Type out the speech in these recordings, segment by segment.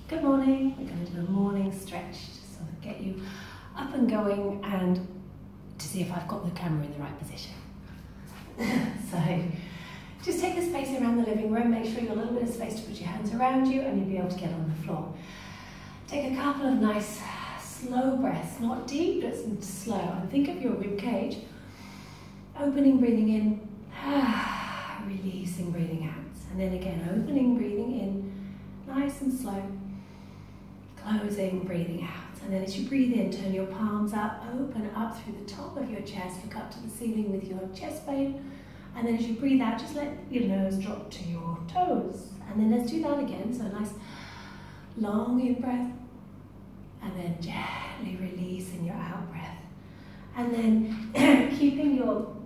Good morning. We're going to do a morning stretch to sort of get you up and going and to see if I've got the camera in the right position. So just take the space around the living room, make sure you've got a little bit of space to put your hands around you and you'll be able to get on the floor. Take a couple of nice slow breaths, not deep, but slow. And think of your rib cage. Opening, breathing in, releasing, breathing out. And then again, opening, breathing in, nice and slow. Closing, breathing out. And then as you breathe in, turn your palms up, open up through the top of your chest, look up to the ceiling with your chest bone. And then as you breathe out, just let your nose drop to your toes. And then let's do that again. So a nice long in breath. And then gently releasing your out breath. And then keeping your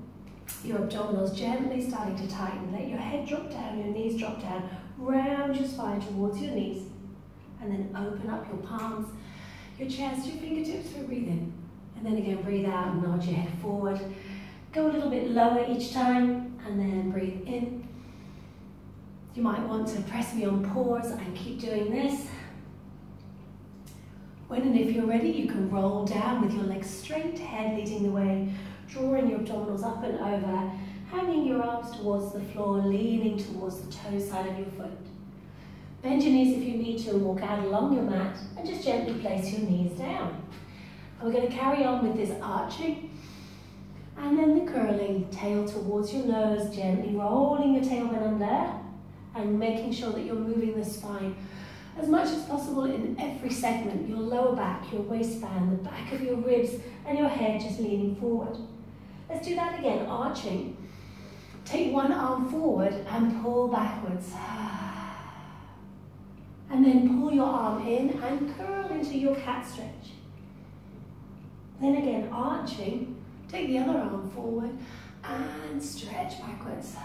abdominals gently starting to tighten. Let your head drop down, your knees drop down. Round your spine towards your knees. And then open up your palms, your chest, your fingertips for a breathe in. And then again, breathe out and nod your head forward. Go a little bit lower each time, and then breathe in. You might want to press me on pause and keep doing this. When and if you're ready, you can roll down with your legs straight, head leading the way, drawing your abdominals up and over, hanging your arms towards the floor, leaning towards the toe side of your foot. Bend your knees if you need to and walk out along your mat and just gently place your knees down. And we're going to carry on with this arching and then the curling, tail towards your nose, gently rolling your tailbone under and making sure that you're moving the spine as much as possible in every segment, your lower back, your waistband, the back of your ribs and your head just leaning forward. Let's do that again, arching. Take one arm forward and pull backwards. And then pull your arm in and curl into your cat stretch. Then again, arching, take the other arm forward and stretch backwards.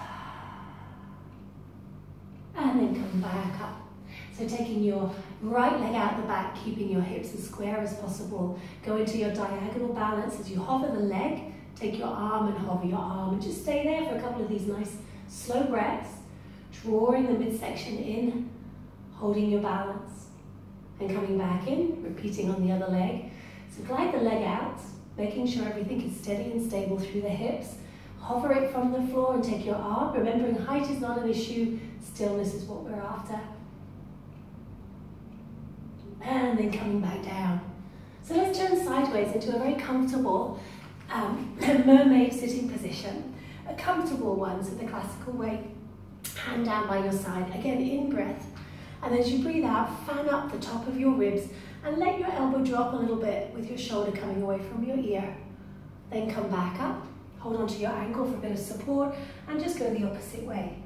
And then come back up. So taking your right leg out the back, keeping your hips as square as possible. Go into your diagonal balance as you hover the leg. Take your arm and hover your arm and just stay there for a couple of these nice slow breaths. Drawing the midsection in. Holding your balance and coming back in, repeating on the other leg. So glide the leg out, making sure everything is steady and stable through the hips. Hover it from the floor and take your arm. Remembering height is not an issue, stillness is what we're after. And then coming back down. So let's turn sideways into a very comfortable mermaid sitting position. A comfortable one, so the classical way. Hand down by your side, again in breath. And as you breathe out, fan up the top of your ribs and let your elbow drop a little bit with your shoulder coming away from your ear. Then come back up, hold on to your ankle for a bit of support and just go the opposite way.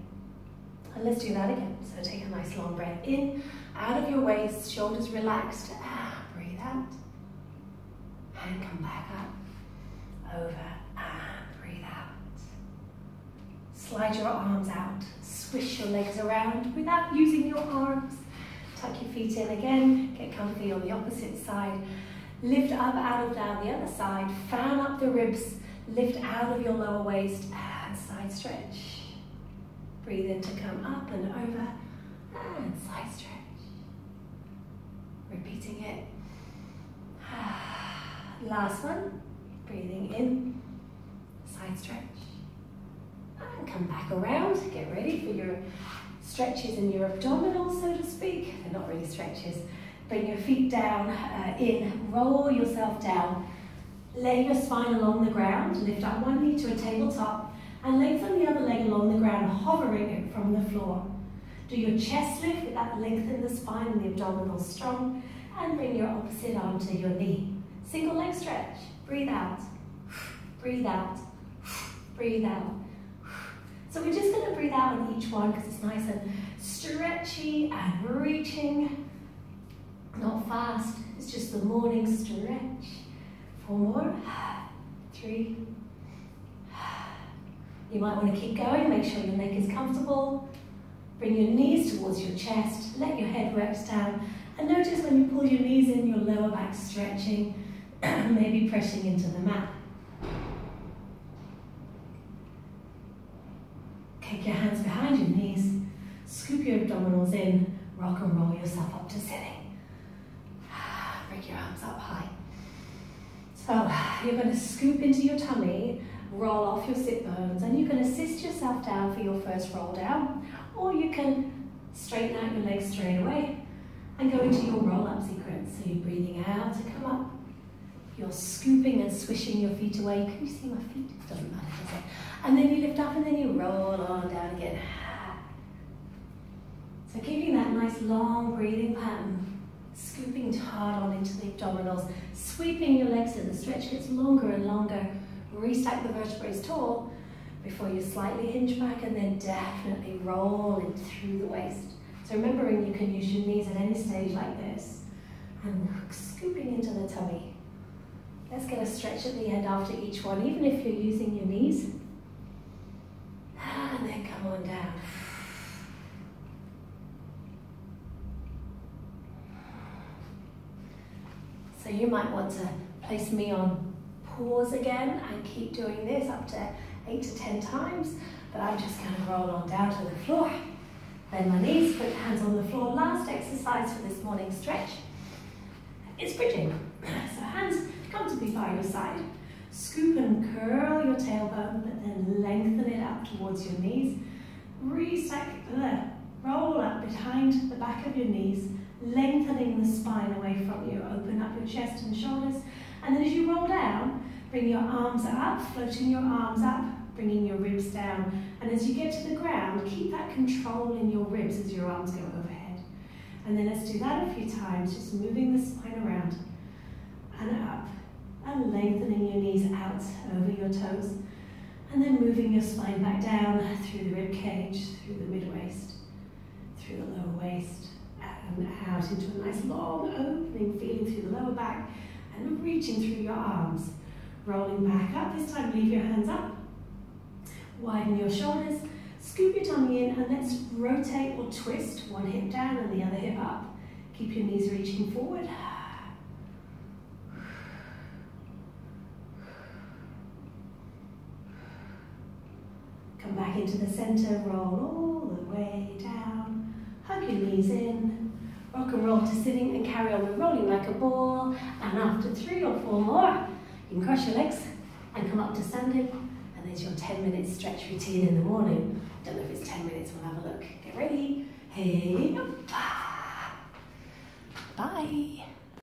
And let's do that again. So take a nice long breath in, out of your waist, shoulders relaxed, breathe out. And come back up, over and breathe out. Slide your arms out. Swish your legs around without using your arms. Tuck your feet in again, get comfy on the opposite side. Lift up, out of down the other side. Fan up the ribs, lift out of your lower waist and side stretch. Breathe in to come up and over and side stretch. Repeating it. Last one, breathing in, side stretch. And come back around, get ready for your stretches in your abdominals, so to speak. They're not really stretches. Bring your feet down, in, roll yourself down. Lay your spine along the ground, lift up one knee to a tabletop, and lengthen the other leg along the ground, hovering it from the floor. Do your chest lift with that length in the spine and the abdominals strong, and bring your opposite arm to your knee. Single leg stretch, breathe out, breathe out, breathe out. So we're just going to breathe out on each one because it's nice and stretchy and reaching. Not fast, it's just the morning stretch. 4 more, 3. You might want to keep going, make sure your neck is comfortable. Bring your knees towards your chest, let your head rest down. And notice when you pull your knees in, your lower back stretching, maybe pressing into the mat. Take your hands behind your knees, scoop your abdominals in, rock and roll yourself up to sitting. You're going to scoop into your tummy, roll off your sit bones, and you can assist yourself down for your first roll down, or you can straighten out your legs straight away and go into your roll-up sequence. So you're breathing out to come up. You're scooping and swishing your feet away. Can you see my feet? It doesn't matter, does it? And then you lift up and then you roll on down again. So keeping that nice long breathing pattern, scooping hard on into the abdominals, sweeping your legs so the stretch gets longer and longer. Restack the vertebrae tall before you slightly hinge back, and then definitely roll in through the waist. So remembering you can use your knees at any stage like this, and scooping into the tummy. Let's get a stretch at the end after each one, even if you're using your knees. And then come on down. So you might want to place me on pause again and keep doing this up to 8 to 10 times, but I'm just going to roll on down to the floor. Bend my knees, put hands on the floor. Last exercise for this morning stretch is bridging. So hands comfortably by your side. Scoop and curl your tailbone, but then lengthen it up towards your knees. Restack, roll up behind the back of your knees, lengthening the spine away from you. Open up your chest and shoulders. And then as you roll down, bring your arms up, floating your arms up, bringing your ribs down. And as you get to the ground, keep that control in your ribs as your arms go overhead. And then let's do that a few times, just moving the spine around and up, and lengthening your knees out over your toes. And then moving your spine back down through the rib cage, through the mid-waist, through the lower waist, and out into a nice long opening, feeling through the lower back, and reaching through your arms. Rolling back up, this time leave your hands up. Widen your shoulders, scoop your tummy in, and let's rotate or twist one hip down and the other hip up. Keep your knees reaching forward. Come back into the center, roll all the way down. Hug your knees in. Rock and roll to sitting and carry on with rolling like a ball. And after 3 or 4 more, you can cross your legs and come up to standing. And there's your 10-minute stretch routine in the morning. Don't know if it's 10 minutes, we'll have a look. Get ready. Hey, up. Bye.